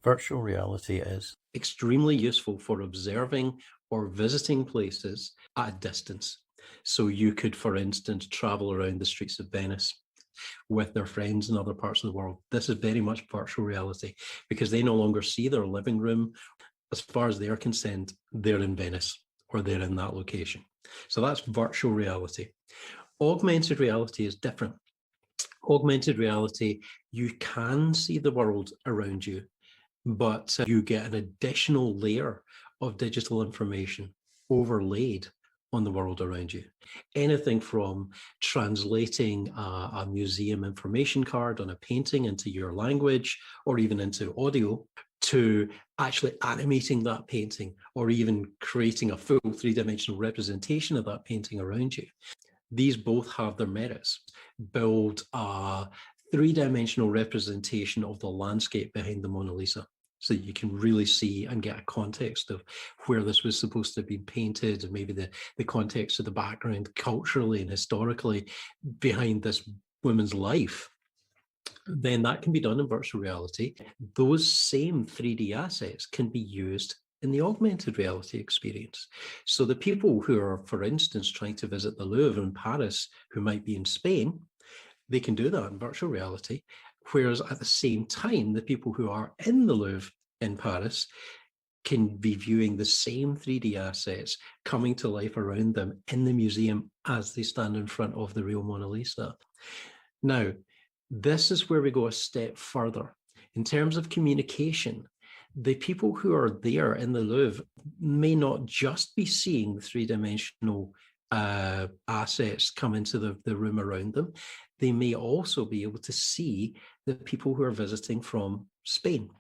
Virtual reality is. Extremely useful for observing or visiting places at a distance. So you could, for instance, travel around the streets of Venice with their friends in other parts of the world. This is very much virtual reality because they no longer see their living room. As far as they're concerned, they're in Venice or they're in that location. So that's virtual reality. Augmented reality is different. Augmented reality, you can see the world around you, but you get an additional layer of digital information overlaid on the world around you. Anything from translating a museum information card on a painting into your language or even into audio, to actually animating that painting or even creating a full three-dimensional representation of that painting around you. These both have their merits. Build a three-dimensional representation of the landscape behind the Mona Lisa, so that you can really see and get a context of where this was supposed to be painted, and maybe the context of the background culturally and historically behind this woman's life. Then that can be done in virtual reality. Those same 3D assets can be used in the augmented reality experience. So the people who are, for instance, trying to visit the Louvre in Paris, who might be in Spain, they can do that in virtual reality. Whereas at the same time, the people who are in the Louvre in Paris can be viewing the same 3D assets coming to life around them in the museum as they stand in front of the real Mona Lisa. Now, this is where we go a step further. In terms of communication, the people who are there in the Louvre may not just be seeing the three-dimensional assets come into the room around them. They may also be able to see the people who are visiting from Spain